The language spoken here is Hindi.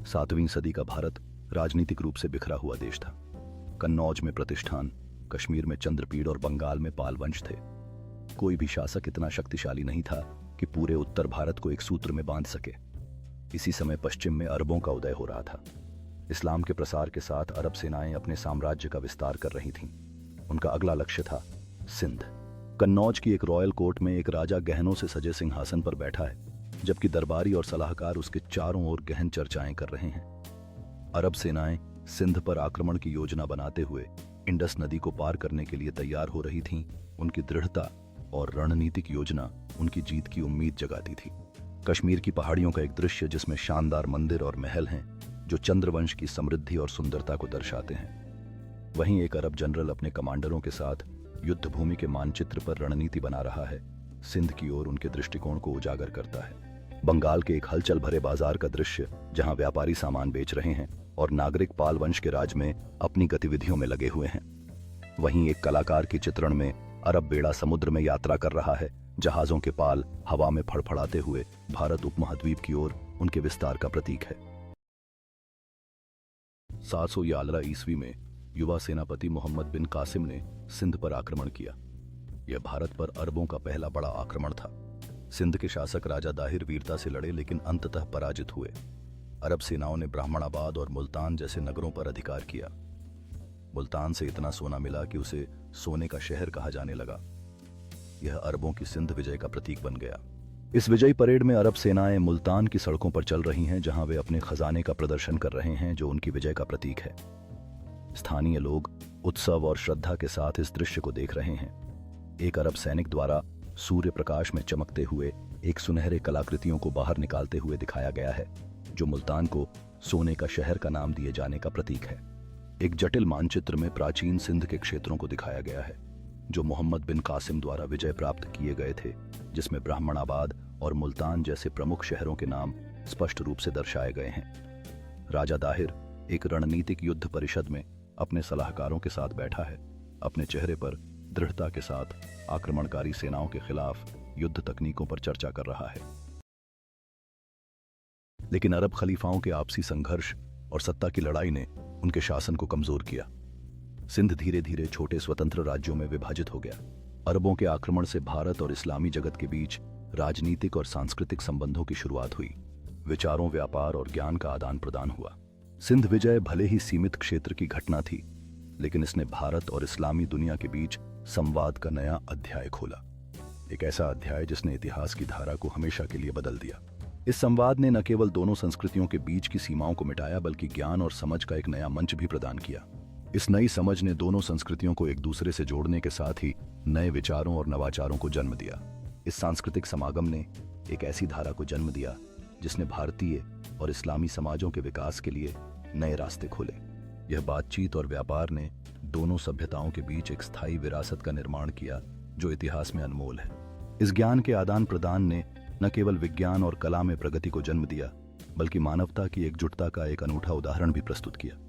7वीं सदी का भारत राजनीतिक रूप से बिखरा हुआ देश था। कन्नौज में प्रतिष्ठान, कश्मीर में चंद्रपीड़ और बंगाल में पाल वंश थे। कोई भी शासक इतना शक्तिशाली नहीं था कि पूरे उत्तर भारत को एक सूत्र में बांध सके। इसी समय पश्चिम में अरबों का उदय हो रहा था। इस्लाम के प्रसार के साथ अरब सेनाएं अपने साम्राज्य का विस्तार कर रही थीं। उनका अगला लक्ष्य था सिंध। कन्नौज की एक रॉयल कोर्ट में एक राजा गहनों से सजे सिंहासन पर बैठा है, जबकि दरबारी और सलाहकार उसके चारों ओर गहन चर्चाएं कर रहे हैं। अरब सेनाएं सिंध पर आक्रमण की योजना बनाते हुए इंडस नदी को पार करने के लिए तैयार हो रही थीं। उनकी दृढ़ता और रणनीतिक योजना उनकी जीत की उम्मीद जगाती थी। कश्मीर की पहाड़ियों का एक दृश्य जिसमें शानदार मंदिर और महल हैं जो चंद्रवंश की समृद्धि और सुंदरता को दर्शाते हैं। वहीं एक अरब जनरल अपने कमांडरों के साथ युद्ध भूमि के मानचित्र पर रणनीति बना रहा है, सिंध की ओर उनके दृष्टिकोण को उजागर करता है। बंगाल के एक हलचल भरे बाजार का दृश्य जहां व्यापारी सामान बेच रहे हैं और नागरिक पाल वंश के राज में अपनी गतिविधियों में लगे हुए हैं। वहीं एक कलाकार के चित्रण में अरब बेड़ा समुद्र में यात्रा कर रहा है, जहाजों के पाल हवा में फड़फड़ाते हुए भारत उपमहाद्वीप की ओर उनके विस्तार का प्रतीक है। 711 ईस्वी में युवा सेनापति मोहम्मद बिन कासिम ने सिंध पर आक्रमण किया। यह भारत पर अरबों का पहला बड़ा आक्रमण था। सिंध के शासक राजा दाहिर वीरता से लड़े लेकिन अंततः पराजित हुए। अरब सेनाओं ने ब्राह्मणाबाद और मुल्तान जैसे नगरों पर अधिकार किया। मुल्तान से इतना सोना मिला कि उसे सोने का शहर कहा जाने लगा। यह अरबों की सिंध विजय का प्रतीक बन गया। इस विजयी परेड में अरब सेनाएं मुल्तान की सड़कों पर चल रही हैं, जहां वे अपने खजाने का प्रदर्शन कर रहे हैं जो उनकी विजय का प्रतीक है। स्थानीय लोग उत्सव और श्रद्धा के साथ इस दृश्य को देख रहे हैं। एक अरब सैनिक द्वारा सूर्य प्रकाश में चमकते हुए एक सुनहरे कलाकृतियों को बाहर निकालते हुए दिखाया गया है, जो मुल्तान को सोने का शहर का नाम दिए जाने का प्रतीक है। एक जटिल मानचित्र में प्राचीन सिंध के क्षेत्रों को दिखाया गया है, जो मोहम्मद बिन कासिम द्वारा विजय प्राप्त किए गए थे, जिसमें ब्राह्मणाबाद और मुल्तान जैसे प्रमुख शहरों के नाम स्पष्ट रूप से दर्शाए गए हैं। राजा दाहिर एक रणनीतिक युद्ध परिषद में अपने सलाहकारों के साथ बैठा है, अपने चेहरे पर दृढ़ता के साथ आक्रमणकारी सेनाओं के खिलाफ युद्ध तकनीकों पर चर्चा कर रहा है। लेकिन अरब खलीफाओं के आपसी संघर्ष और सत्ता की लड़ाई ने उनके शासन को कमजोर किया। सिंध धीरे धीरे छोटे स्वतंत्र राज्यों में विभाजित हो गया। अरबों के आक्रमण से भारत और इस्लामी जगत के बीच राजनीतिक और सांस्कृतिक संबंधों की शुरुआत हुई। विचारों, व्यापार और ज्ञान का आदान प्रदान हुआ। सिंध विजय भले ही सीमित क्षेत्र की घटना थी, लेकिन इसने भारत और इस्लामी दुनिया के बीच संवाद का नया अध्याय खोला। एक ऐसा अध्याय जिसने इतिहास की धारा को हमेशा के लिए बदल दिया। इस संवाद ने न केवल दोनों संस्कृतियों के बीच की सीमाओं को मिटाया, बल्कि ज्ञान और समझ का एक नया मंच भी प्रदान किया। इस नई समझ ने दोनों संस्कृतियों को एक दूसरे से जोड़ने के साथ ही नए विचारों और नवाचारों को जन्म दिया। इस सांस्कृतिक समागम ने एक ऐसी धारा को जन्म दिया जिसने भारतीय और इस्लामी समाजों के विकास के लिए नए रास्ते खोले। यह बातचीत और व्यापार ने दोनों सभ्यताओं के बीच एक स्थायी विरासत का निर्माण किया, जो इतिहास में अनमोल है। इस ज्ञान के आदान प्रदान ने न केवल विज्ञान और कला में प्रगति को जन्म दिया, बल्कि मानवता की एकजुटता का एक अनूठा उदाहरण भी प्रस्तुत किया।